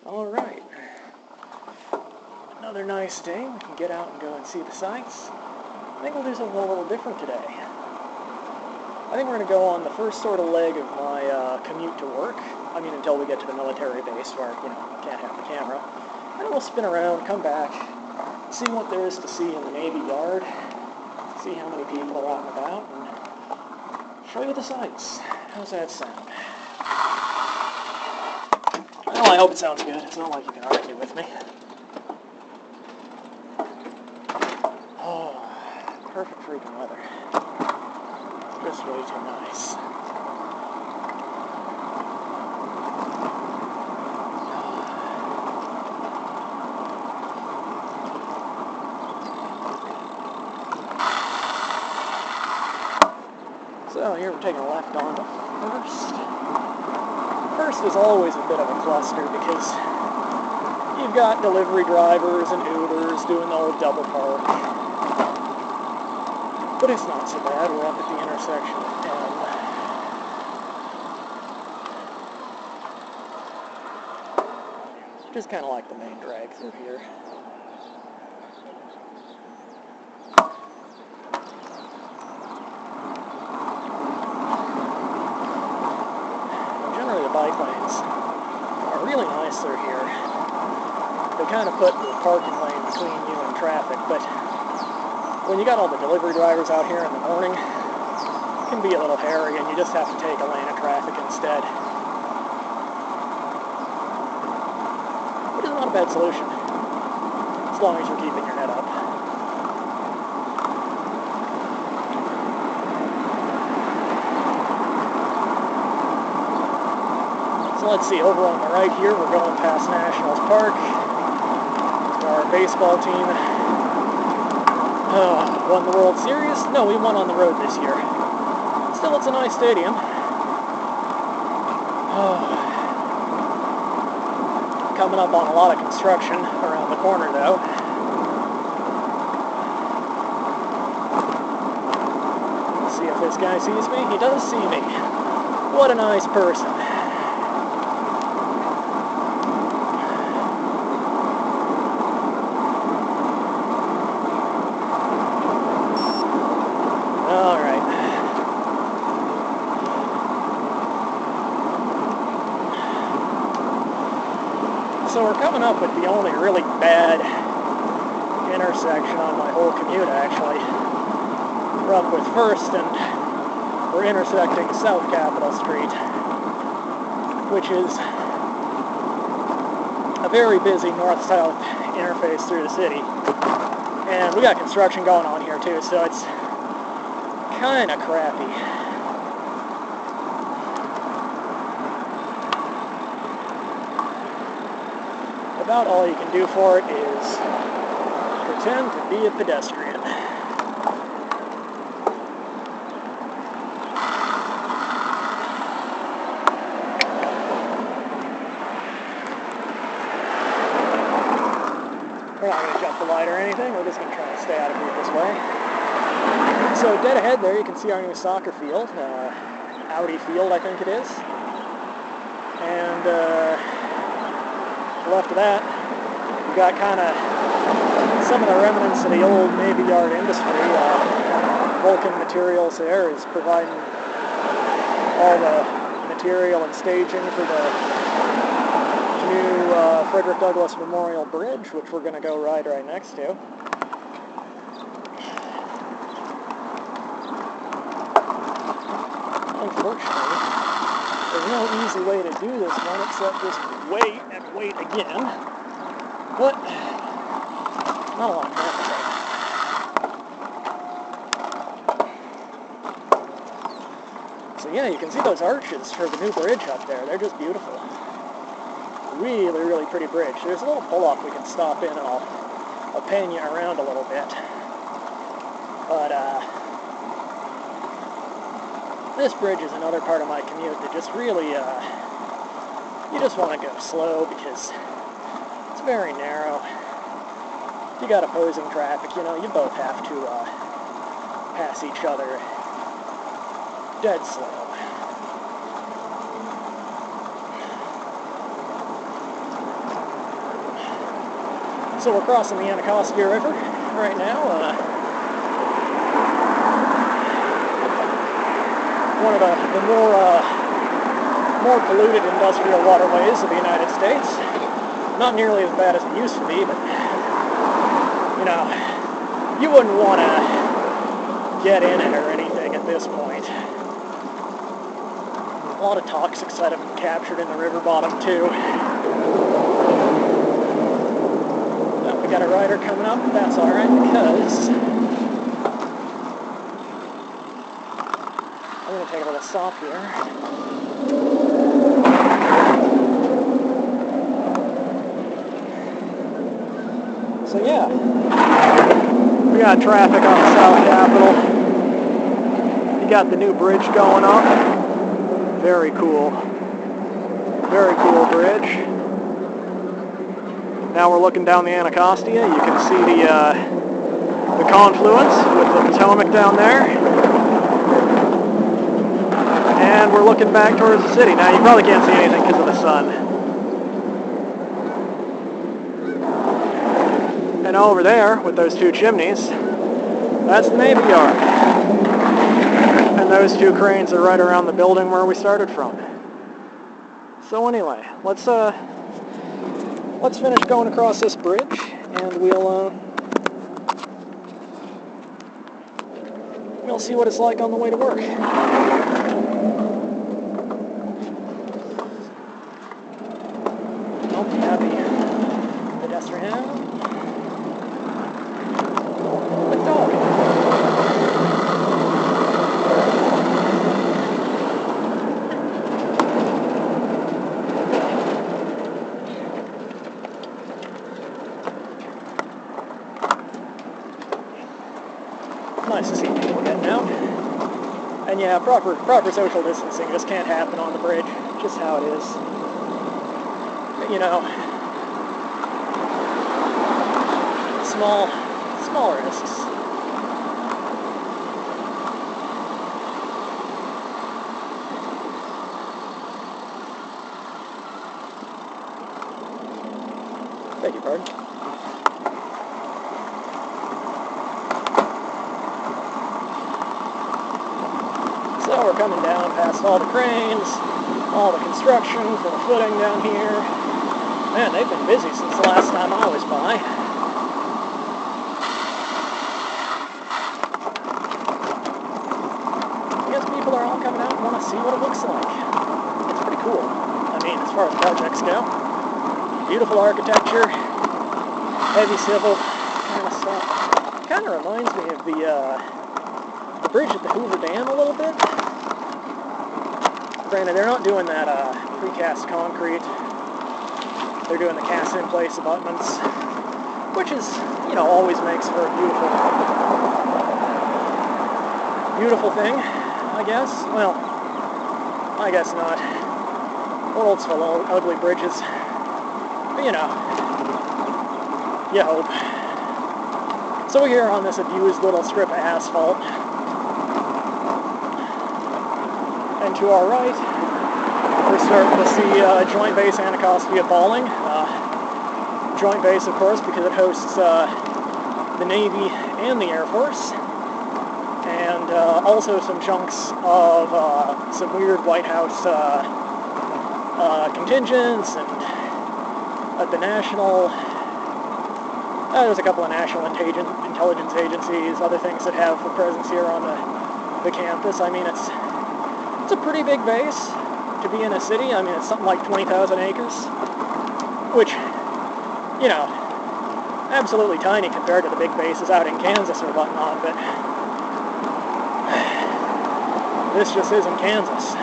Alright. Another nice day. We can get out and go and see the sights. I think we'll do something a little different today. I think we're going to go on the first sort of leg of my commute to work. I mean, until we get to the military base where, I can't have the camera. And then we'll spin around, come back, see what there is to see in the Navy Yard, see how many people are out and about, and show you the sights. How's that sound? Well, I hope it sounds good. It's not like you can argue with me. Oh, perfect freaking weather. Just way too nice. So here we're taking a left on the first. First is always a bit of a cluster because you've got delivery drivers and Ubers doing the old double park. But it's not so bad. We're up at the intersection of M. Just kind of like the main drag through here. Generally the bike lanes are really nice through here. They kind of put the parking lane between you and traffic, but when you got all the delivery drivers out here in the morning, it can be a little hairy and you just have to take a lane of traffic instead. Which is not a bad solution, as long as you're keeping your head up. So let's see, over on the right here, we're going past Nationals Park. Our baseball team won the World Series. No, we won on the road this year. Still, it's a nice stadium. Coming up on a lot of construction around the corner, though. Let's see if this guy sees me. He does see me. What a nice person. So we're coming up with the only really bad intersection on my whole commute, actually. We're up with First, and we're intersecting South Capitol Street, which is a very busy north-south interface through the city. And we got construction going on here, too, so it's kind of crappy. About all you can do for it is pretend to be a pedestrian. We're not going to jump the light or anything, we're just going to try to stay out of people's way. So dead ahead there you can see our new soccer field, Audi Field I think it is. And left of that, we've got kind of some of the remnants of the old Navy Yard industry. Vulcan Materials there is providing all the material and staging for the new Frederick Douglass Memorial Bridge, which we're going to go ride right next to. Unfortunately, there's no easy way to do this one except just wait and wait again. But not a lot of traffic. So yeah, you can see those arches for the new bridge up there. They're just beautiful. Really, really pretty bridge. There's a little pull-off we can stop in and I'll pan you around a little bit. But this bridge is another part of my commute that just really, you just want to go slow because it's very narrow. You got opposing traffic, you both have to pass each other dead slow. So we're crossing the Anacostia River right now. One of the more polluted industrial waterways of the United States. Not nearly as bad as it used to be, but you know, you wouldn't want to get in it or anything at this point. A lot of toxics that have been captured in the river bottom too. But we got a rider coming up, but that's alright because I'm going to take a little stop here. So yeah, we got traffic on the South Capitol. You got the new bridge going up. Very cool. Very cool bridge. Now we're looking down the Anacostia. You can see the confluence with the Potomac down there. And we're looking back towards the city. Now you probably can't see anything because of the sun. And over there, with those two chimneys, that's the Navy Yard. And those two cranes are right around the building where we started from. So anyway, let's finish going across this bridge, and we'll see what it's like on the way to work. Oh, happy pedestrian. Nice to see people getting out. And yeah, proper social distancing just can't happen on the bridge. Just how it is. But, you know, small risks. Beg your pardon. So we're coming down past all the cranes, all the construction for the footing down here. Man, they've been busy since the last time I was by. I guess people are all coming out and want to see what it looks like. It's pretty cool. I mean, as far as projects go. Beautiful architecture, heavy civil kind of stuff. Kind of reminds me of the bridge at the Hoover Dam a little bit. Granted, they're not doing that precast concrete. They're doing the cast-in-place abutments, which is, you know, always makes for a beautiful thing, I guess. Well, I guess not. World's full of ugly bridges. But, you know, you hope. So we're here on this abused little strip of asphalt. And to our right, we're starting to see Joint Base Anacostia Balling. Joint Base, of course, because it hosts the Navy and the Air Force. And also some chunks of some weird White House contingents and at the national, there's a couple of national intelligence agencies, other things that have a presence here on the campus. I mean, it's a pretty big base to be in a city. I mean, it's something like 20,000 acres, which, you know, absolutely tiny compared to the big bases out in Kansas or whatnot, but this just isn't Kansas.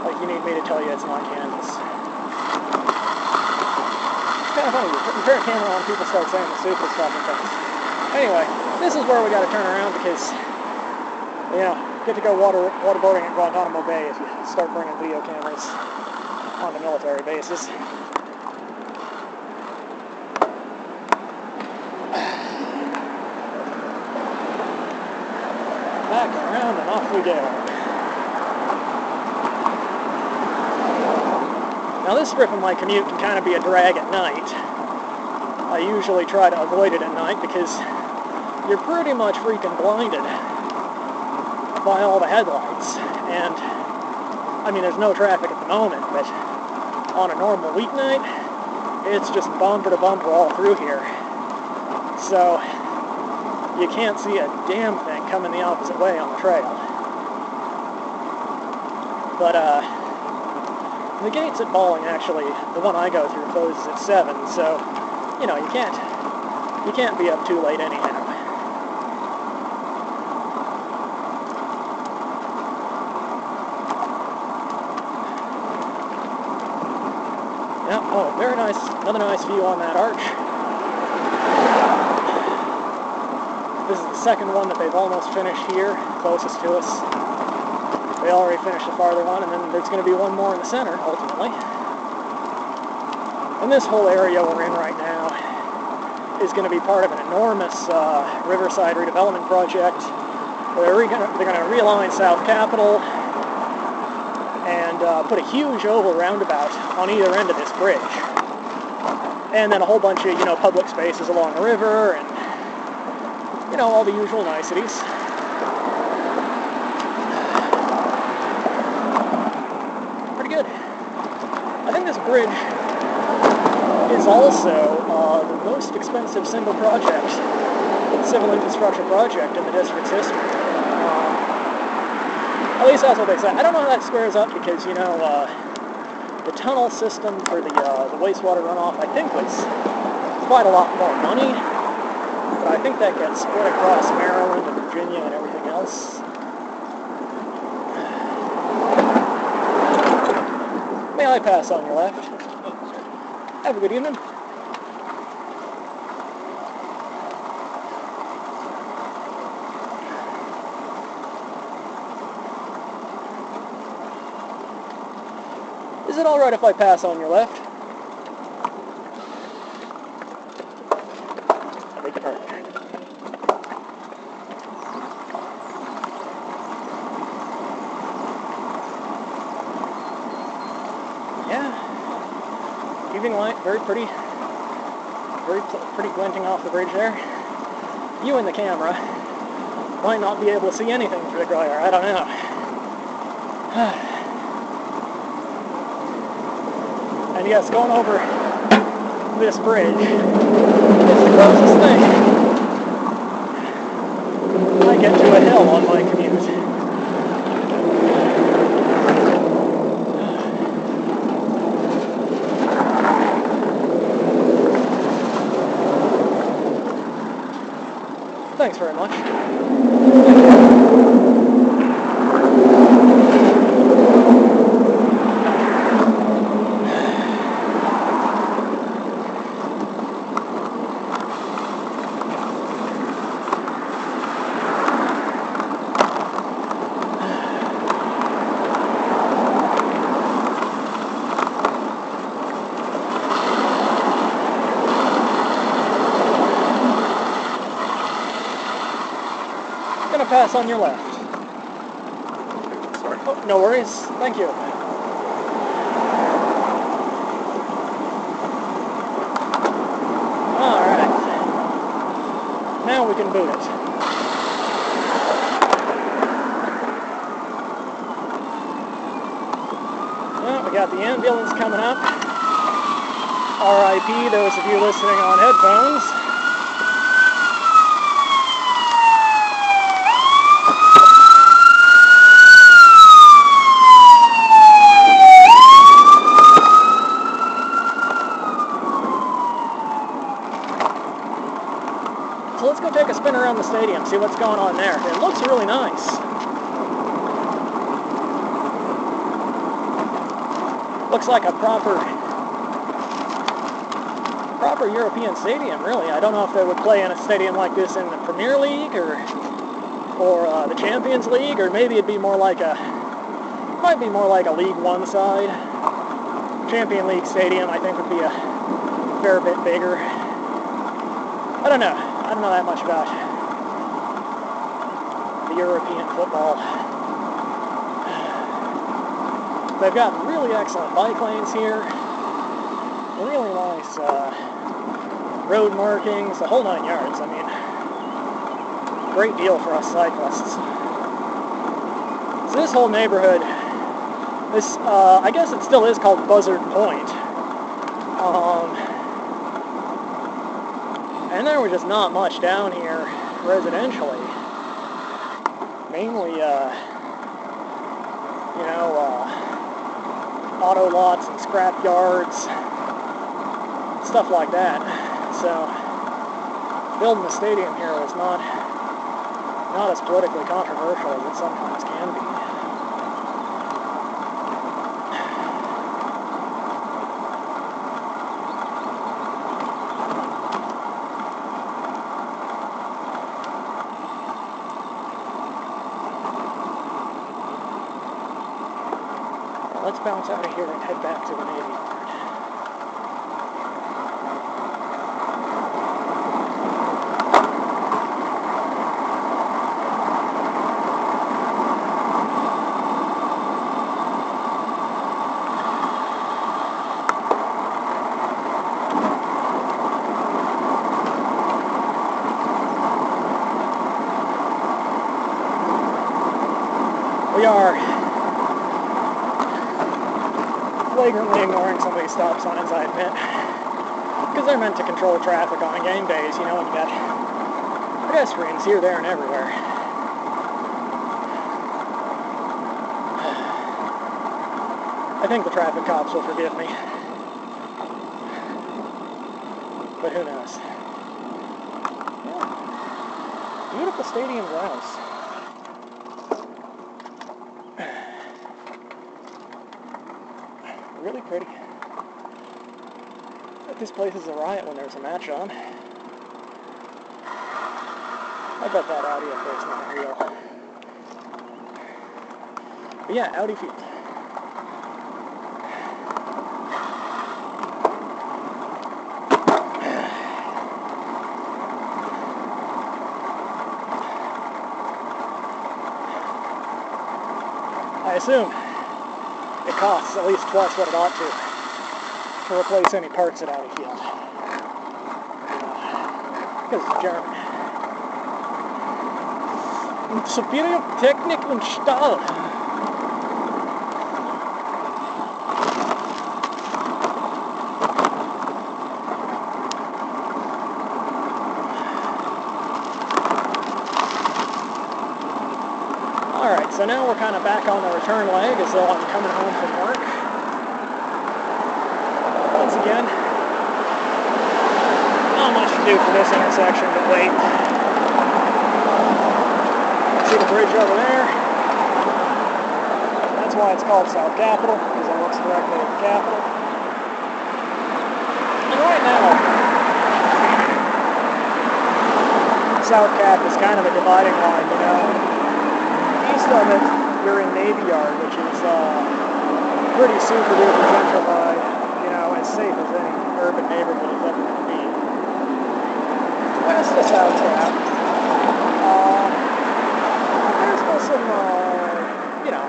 Like, you need me to tell you it's not Kansas. It's kind of funny, you turn a camera on, people start saying the stupid stuff and things. Anyway, this is where we got to turn around because, you know, get to go waterboarding at Guantanamo Bay if you start bringing video cameras onto military bases. Back around and off we go. Now this strip of my commute can kind of be a drag at night. I usually try to avoid it at night because you're pretty much freaking blinded by all the headlights. And, I mean, there's no traffic at the moment, but on a normal weeknight, it's just bumper to bumper all through here. So, you can't see a damn thing coming the opposite way on the trail. But, the gates at Balling, actually, the one I go through closes at 7, so, you know, you can't be up too late anyhow. Yeah, oh, very nice, another nice view on that arch. This is the second one that they've almost finished here, closest to us. They already finished the farther one, and then there's going to be one more in the center, ultimately. And this whole area we're in right now is going to be part of an enormous riverside redevelopment project. They're going to realign South Capitol and put a huge oval roundabout on either end of this bridge. And then a whole bunch of, you know, public spaces along the river and, you know, all the usual niceties. Pretty good. I think this bridge is also the most expensive civil infrastructure project in the district's history. At least that's what they say. I don't know how that squares up because, you know, the tunnel system for the wastewater runoff, I think, was quite a lot more money. But I think that gets split across Maryland and Virginia and everything else. May I pass on your left? Have a good evening. Is it alright if I pass on your left? I beg your pardon. Yeah. Evening light, very pretty. Pretty glinting off the bridge there. You and the camera might not be able to see anything through the glare, I don't know. And yes, going over this bridge is the closest thing I get to a hill on my commute. Thanks very much. Pass on your left. Sorry. Oh, no worries. Thank you. Alright. Now we can boot it. Well, we got the ambulance coming up. RIP those of you listening on headphones. So let's go take a spin around the stadium, see what's going on there. It looks really nice. Looks like a proper European stadium, really. I don't know if they would play in a stadium like this in the Premier League or the Champions League, or maybe it'd be more like might be more like a League One side. Champion League stadium, I think, would be a fair bit bigger. I don't know. I don't know that much about the European football. They've got really excellent bike lanes here, really nice road markings, the whole 9 yards. I mean, great deal for us cyclists. So this whole neighborhood, this I guess it still is called Buzzard Point. And there was just not much down here residentially. Mainly, you know, auto lots and scrap yards, stuff like that. So building the stadium here was not as politically controversial as it sometimes can be. Let's bounce out of here and head back to the Navy Yard. We are flagrantly ignoring somebody's stop signs, I admit, because they're meant to control traffic on game days, you know, when you got pedestrians here, there, and everywhere. I think the traffic cops will forgive me, but who knows. Yeah. Beautiful stadium grounds. Really pretty. But this place is a riot when there's a match on. I bet that Audi up there's not real. But yeah, Audi Field. I assume it costs at least twice what it ought to replace any parts at Audi Field. Because it's German. Superior Technik und Stahl. Alright, so now we're kind of back on the return leg as though I'm coming home from work. Once again, not much to do for this intersection but wait. See the bridge over there? That's why it's called South Capitol, because it looks directly at the Capitol. And right now, South Cap is kind of a dividing line, you know. East of it, you're in Navy Yard, which is pretty super duper gentrified, you know, as safe as any urban neighborhood is ever going to be. West of South Cap, there's still some, you know,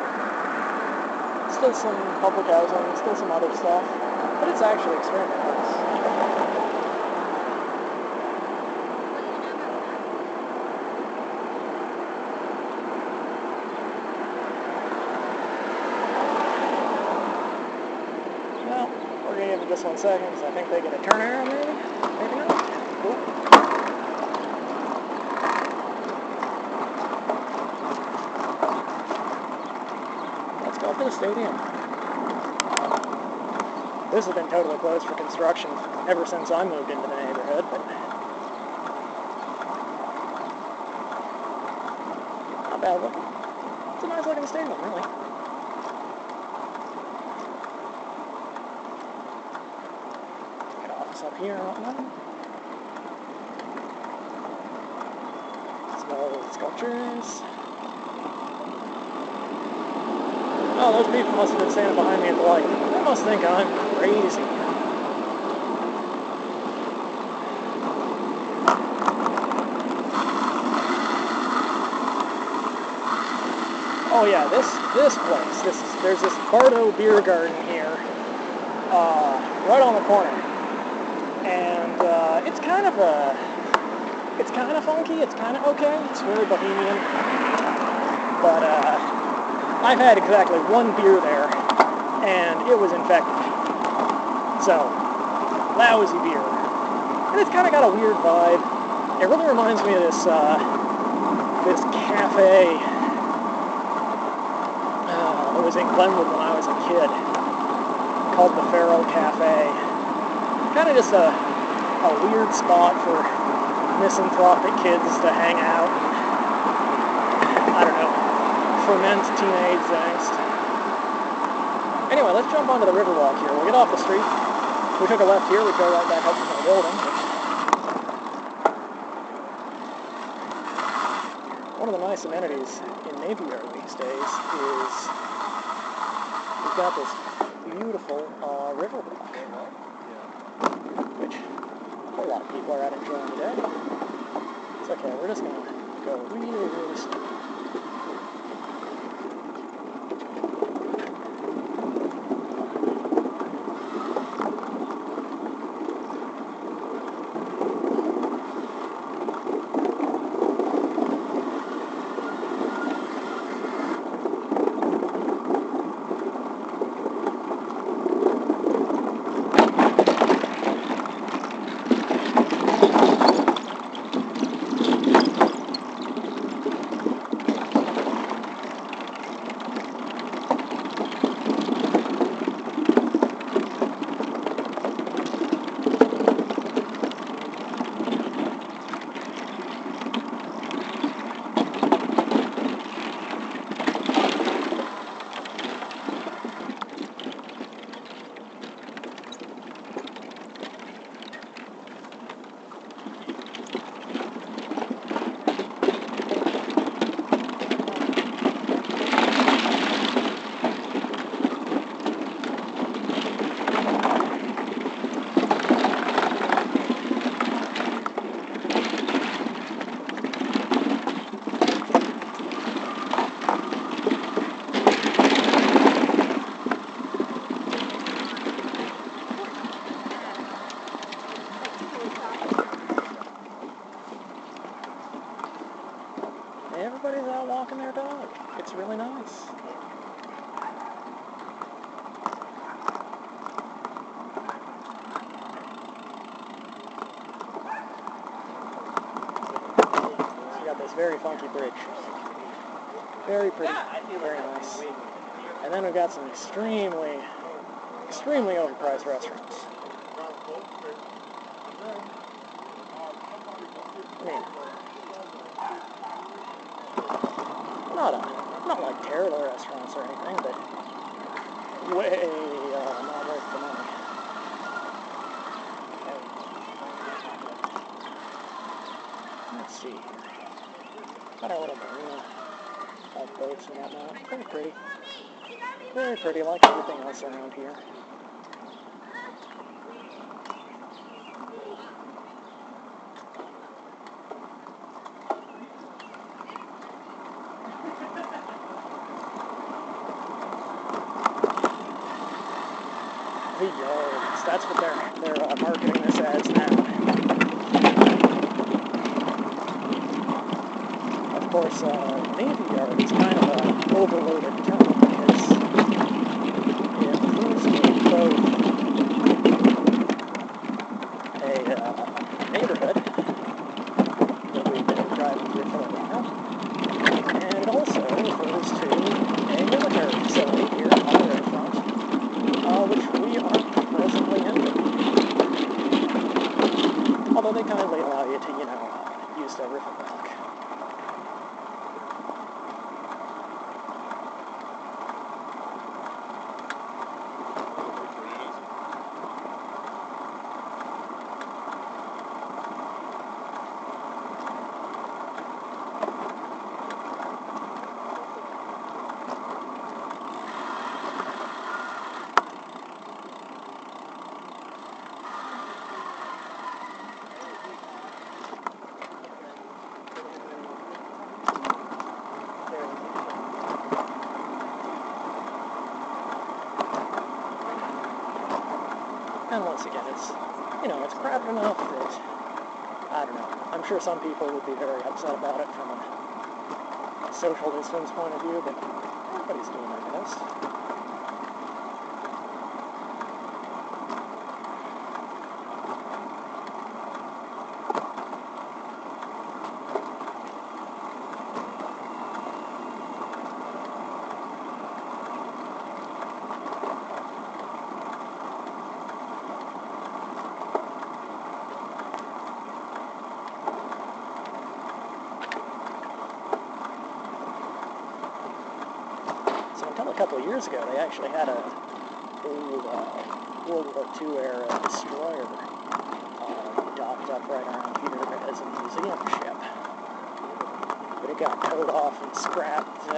still some public housing, still some other stuff, but it's actually extremely nice. Just 1 second, because I think they get a turn arrow, maybe? Maybe not? Cool. Let's go for the stadium. This has been totally closed for construction ever since I moved into the neighborhood, but not bad looking. It's a nice looking stadium, really. Up here and whatnot. Small sculptures. Oh, those people must have been standing behind me at the light. They must think I'm crazy. Oh yeah, this place. There's this Bardo Beer Garden here, right on the corner, and it's kind of funky. It's kind of okay. It's very bohemian, but I've had exactly one beer there, and it was infected. So, lousy beer, and it's kind of got a weird vibe. It really reminds me of this cafe that was in Glenwood when I was a kid, called the Pharaoh Cafe. Kind of just a weird spot for misanthropic kids to hang out. I don't know, ferment teenage angst. Anyway, let's jump onto the Riverwalk here. We'll get off the street. If we took a left here, we'd go right back up to the building. One of the nice amenities in Navy Yard these days is we've got this beautiful Riverwalk, which a lot of people are out enjoying today. It's okay, we're just going to go really, really slow. Everybody's out walking their dog. It's really nice. So you got this very funky bridge. Very pretty, very nice. And then we've got some extremely overpriced restaurants. I mean, not like terrible restaurants or anything, but way not worth the money. Let's see here. Got our little marina, all boats and whatnot. Very pretty. Very pretty, like everything else around here. The yards. That's what they're marketing this as now. Of course, Navy Yard is kind of an overloaded term because it includes both a neighborhood that we've been driving through for a while, and it also refers to a military facility here on the riverfront, which we are presently entering. Although they kindly allow you to, use the riverwalk. And once again, it's, you know, it's crowded enough that, I don't know, I'm sure some people would be very upset about it from a social distance point of view, but everybody's doing their best. So until a couple of years ago, they actually had a old World War II era destroyer docked up right around here as a museum ship. But it got towed off and scrapped,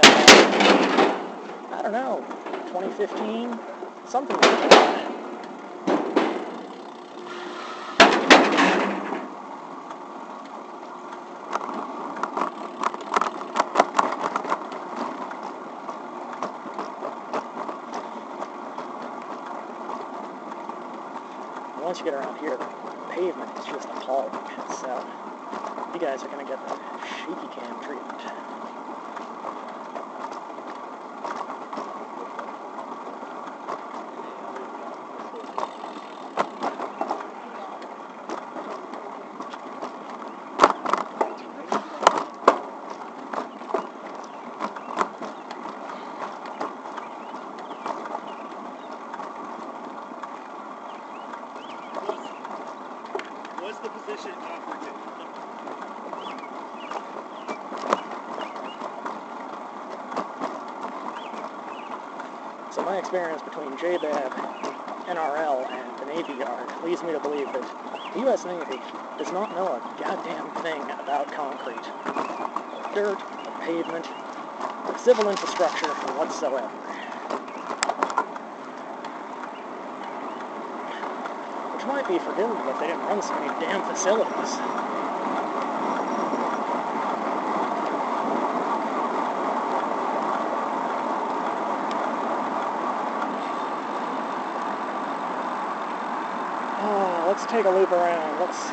I don't know, 2015? Something like that. Once you get around here, the pavement is just appalling. So you guys are going to get the shaky cam treatment. What's the position offered to? So my experience between JBEV, NRL, and the Navy Yard leads me to believe that the U.S. Navy does not know a goddamn thing about concrete, dirt, pavement, civil infrastructure whatsoever. Which might be forgivable if they didn't run so many damn facilities. Let's take a loop around. Let's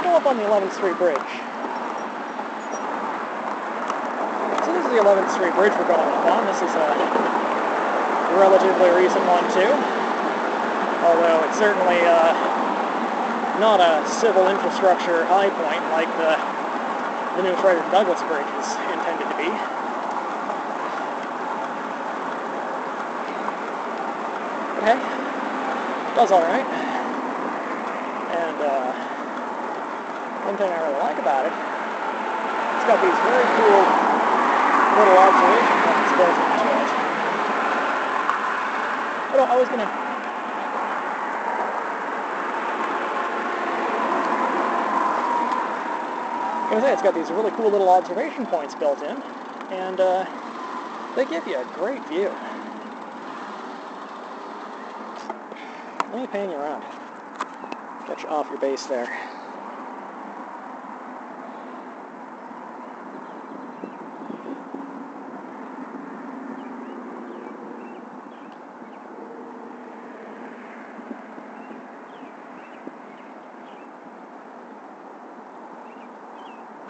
go up on the 11th Street Bridge. So this is the 11th Street Bridge we're going up on. This is a relatively recent one too. Although it's certainly not a civil infrastructure high point like the new Frederick Douglass Bridge is intended to be. Okay, does alright. And one thing I really like about it, it's got these very cool little observation points built into it. Oh, I was going to... it's got these really cool little observation points built in, and they give you a great view. Let me pan you around. Get you off your base there.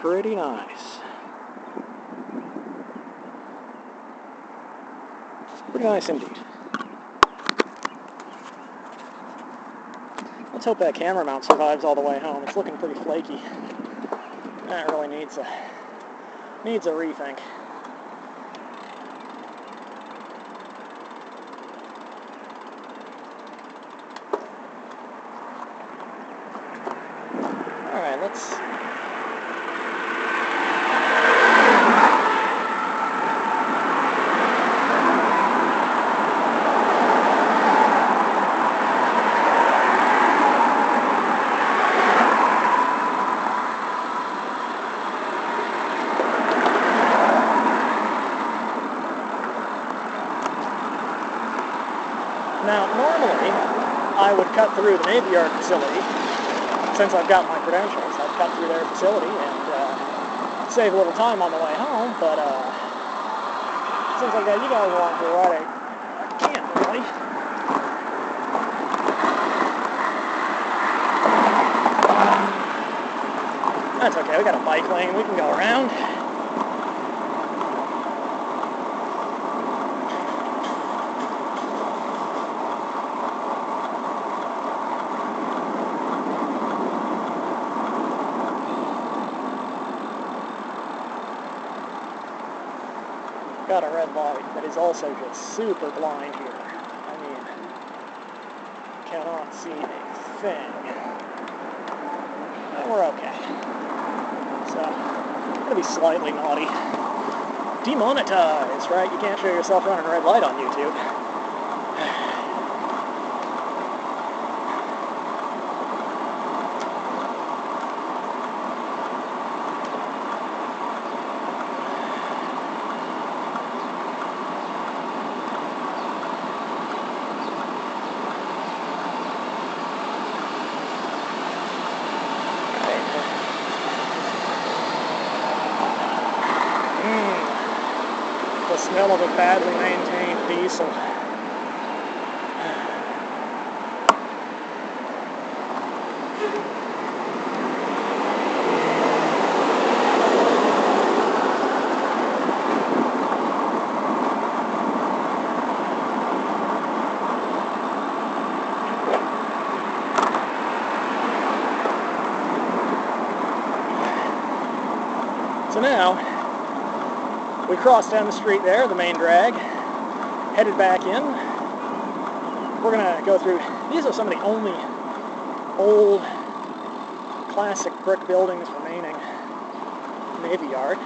Pretty nice. Pretty nice indeed. Let's hope that camera mount survives all the way home. It's looking pretty flaky. That really needs a rethink. All right, let's... Now, normally, I would cut through the Navy Yard facility. Since I've got my credentials, I'd cut through their facility and save a little time on the way home, but since I've got you guys along for the ride, I can't really. That's okay, we got a bike lane, we can go around. Got a red light that is also just super blind here. I mean, cannot see a thing. And we're okay. So, gonna be slightly naughty. Demonetized, right? You can't show yourself running a red light on YouTube. The smell of a badly maintained diesel. So now, we crossed down the street there, the main drag, headed back in. We're gonna go through, these are some of the only old classic brick buildings remaining in Navy Yard.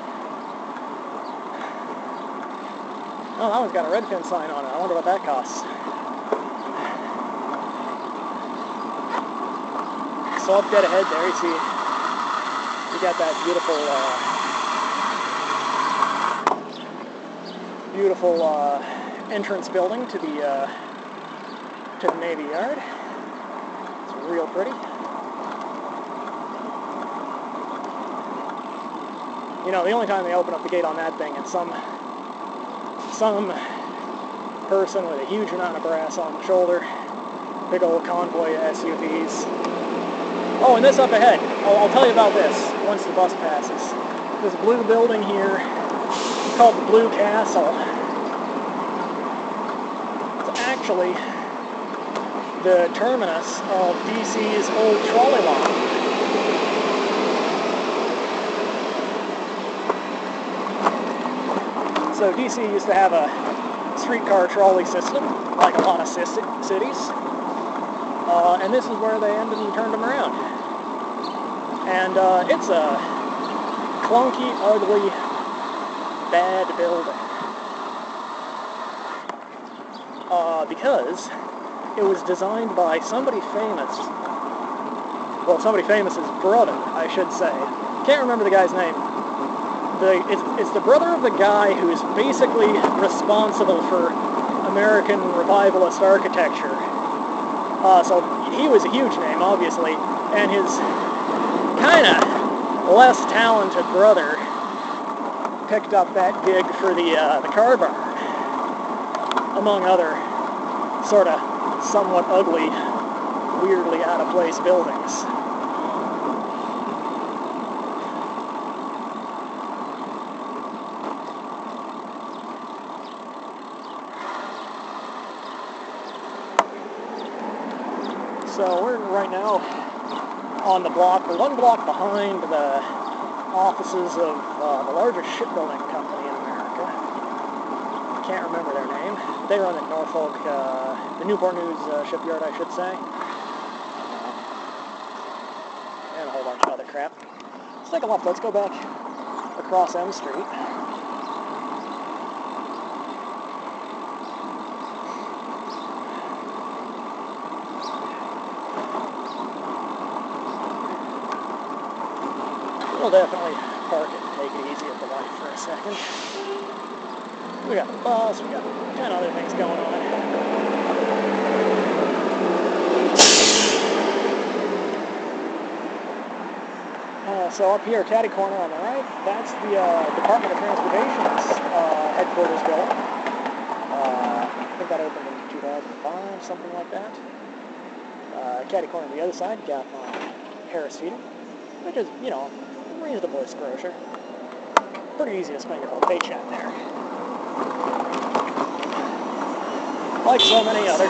Oh, that one's got a red pin sign on it. I wonder what that costs. So up dead ahead there, you see, you got that beautiful entrance building to the Navy Yard. It's real pretty. You know, the only time they open up the gate on that thing, and some person with a huge amount of brass on the shoulder, big old convoy of SUVs. Oh, and this up ahead. I'll tell you about this once the bus passes. This blue building here, called the Blue Castle. It's actually the terminus of DC's old trolley line. So DC used to have a streetcar trolley system, like a lot of cities. And this is where they ended and turned them around. And it's a clunky, ugly, bad building. Because it was designed by somebody famous. Well, somebody famous's brother, I should say. Can't remember the guy's name. It's the brother of the guy who's basically responsible for American revivalist architecture. So he was a huge name, obviously, and his kind of less talented brother picked up that gig for the car barn, among other sort of somewhat ugly, weirdly out of place buildings. So we're right now on the block, we're one block behind the offices of the largest shipbuilding company in America. Can't remember their name. They run in Norfolk, the Newport News shipyard, I should say. And a whole bunch of other crap. Let's take a left. Let's go back across M Street. We'll definitely park it and take it easy at the light for a second. We got the bus, we got 10 other things going on. So up here, catty corner on the right, that's the Department of Transportation's headquarters building. I think that opened in 2005, something like that. Catty corner on the other side, got Harris Teeter, which is, you know, reasonable exposure. Pretty easy to spend your whole paycheck there. Like so many other.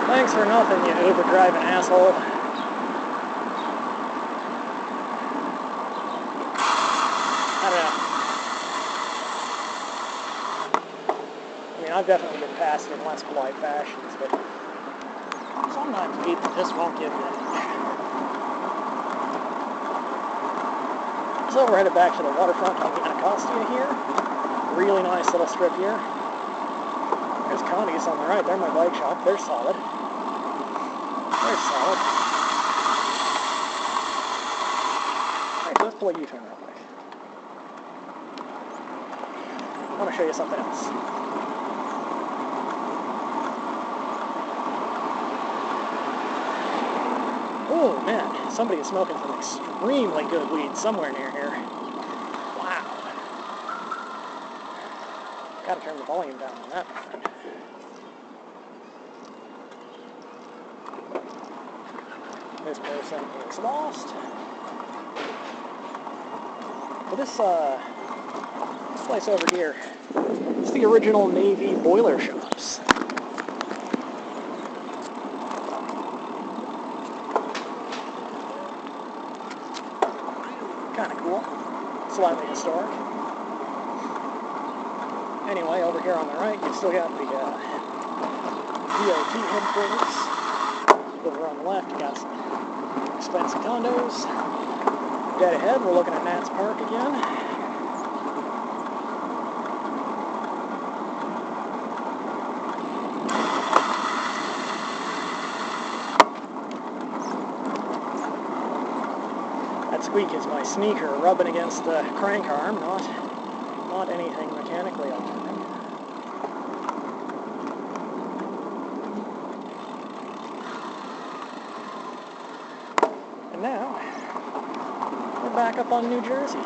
Thanks for nothing, you Uber driving asshole. I don't know. I mean, I've definitely been passed in less polite fashions, but sometimes people just won't give you anything. So we're headed back to the waterfront on the Anacostia here. Really nice little strip here. There's Connie's on the right. They're my bike shop. They're solid. They're solid. Alright, so let's pull a U-turn real quick. I want to show you something else. Oh man, somebody is smoking some extremely good weed somewhere near here. Wow. Gotta turn the volume down on that one. This person is lost. But this place over here is the original Navy boiler shops. Kind of cool. Slightly historic. Anyway, over here on the right, you still got the DOT headquarters. Over on the left, you got some expensive condos. Dead ahead, we're looking at Nats Park again. That squeak is my sneaker rubbing against the crank arm, not anything mechanically alarming. And now, we're back up on New Jersey.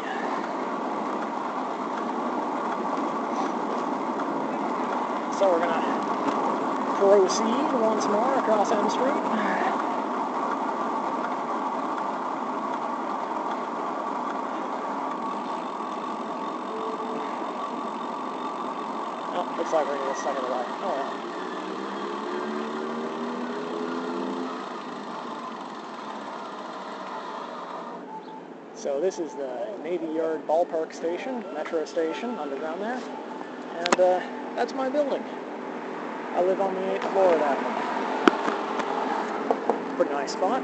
So we're gonna proceed once more across M Street. Oh, looks like we're gonna get stuck in the light. Oh well. So this is the Navy Yard Ballpark Station, Metro Station, underground there. And that's my building. I live on the 8th floor of that one. Pretty nice spot.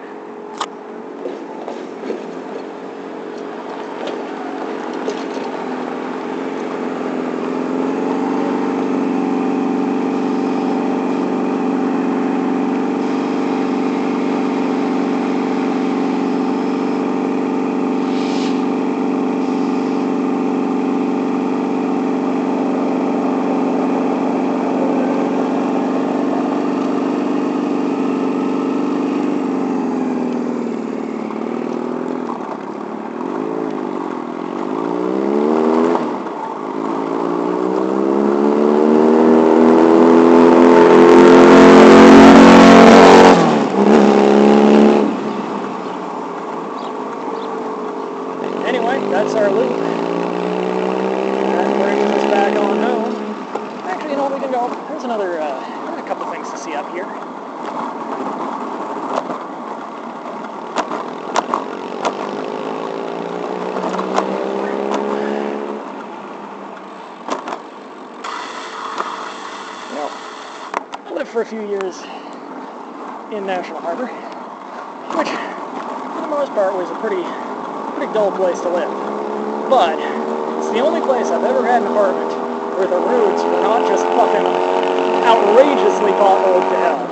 Anyway, that's our loop. That brings us back on home. Actually, you know, we can go. There's another, a couple things to see up here. Well, I lived for a few years in National Harbor, which, for the most part, was a pretty dull place to live. But it's the only place I've ever had an apartment where the roads were not just fucking outrageously potholed to hell.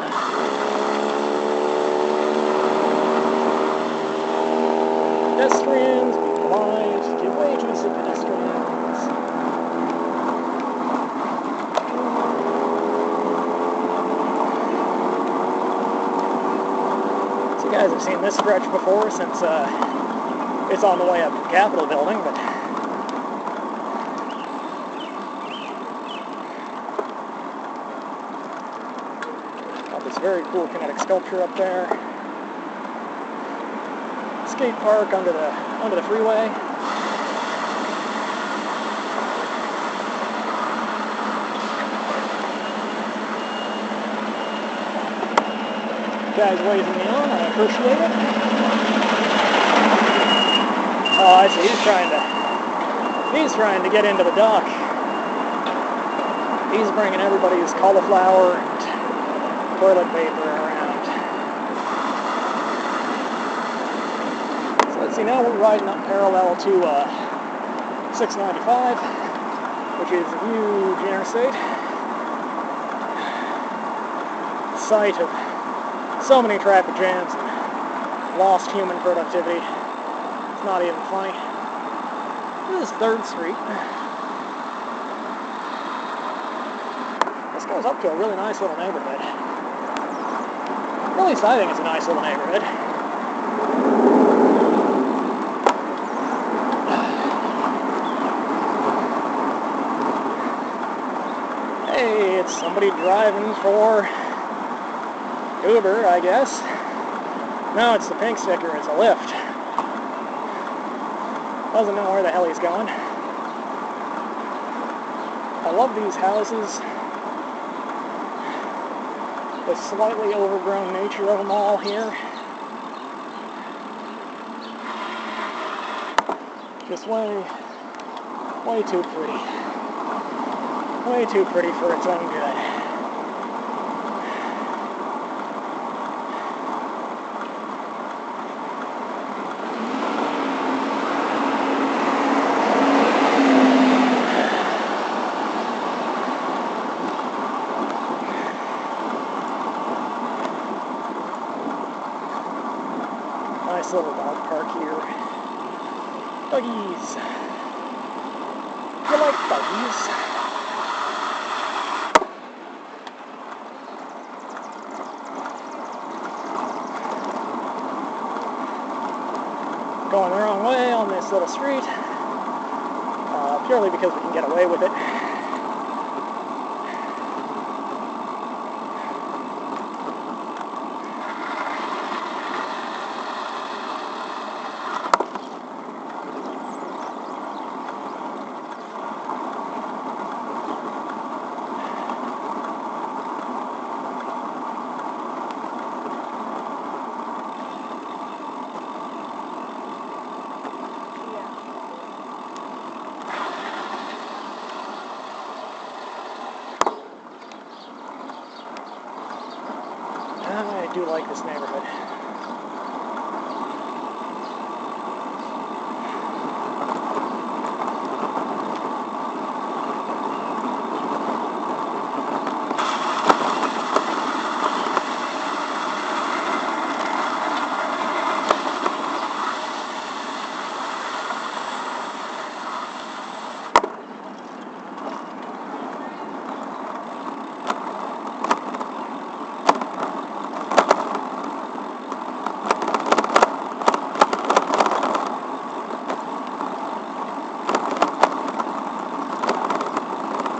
Pedestrians, be polite, give wages to pedestrians. So you guys have seen this stretch before since it's on the way up to the Capitol building, but this very cool kinetic sculpture up there. Skate park under the freeway. Guys waving me on, I appreciate it. Oh, I see, he's trying to get into the dock. He's bringing everybody's cauliflower and toilet paper around. So let's see, now we're riding up parallel to 695, which is a huge interstate. Site of so many traffic jams and lost human productivity. It's not even funny. This is 3rd Street. This goes up to a really nice little neighborhood. At least I think it's a nice little neighborhood. Hey, it's somebody driving for Uber, I guess. No, it's the pink sticker, it's a Lyft. Doesn't know where the hell he's going. I love these houses. The slightly overgrown nature of them all here. Just way too pretty. Way too pretty for its own good. Nice little dog park here. Doggies. You like doggies? Going the wrong way on this little street, purely because we can get away with it. I do like this neighborhood.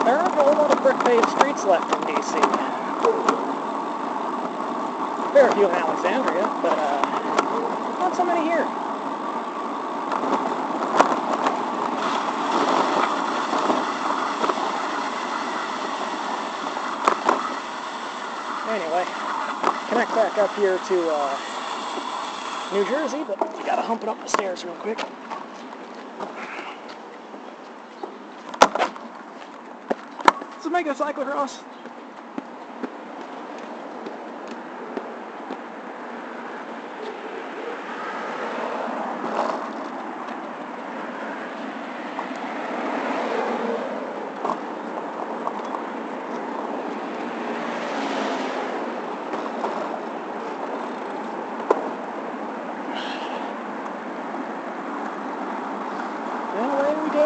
There aren't a whole lot of brick-paved streets left in D.C. There are a few in Alexandria, but not so many here. Anyway, connect back up here to New Jersey, but you gotta hump it up the stairs real quick. Let's make a cyclocross. And away we go.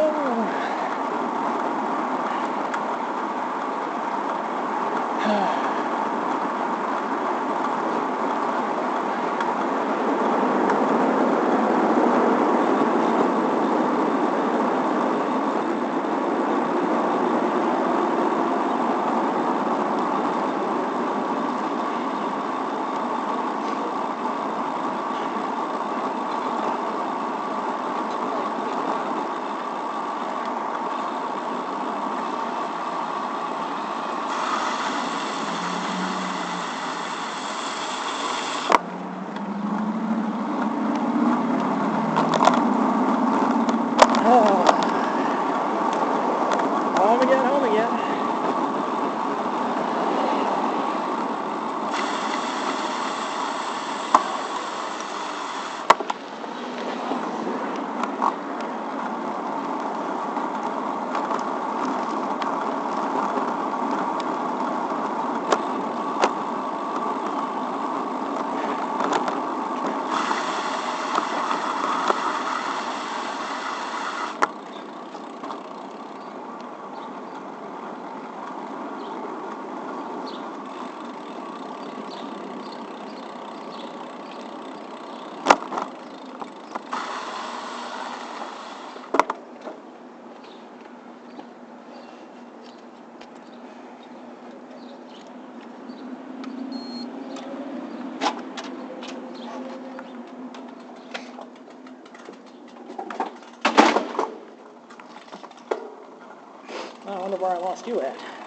where I lost you at.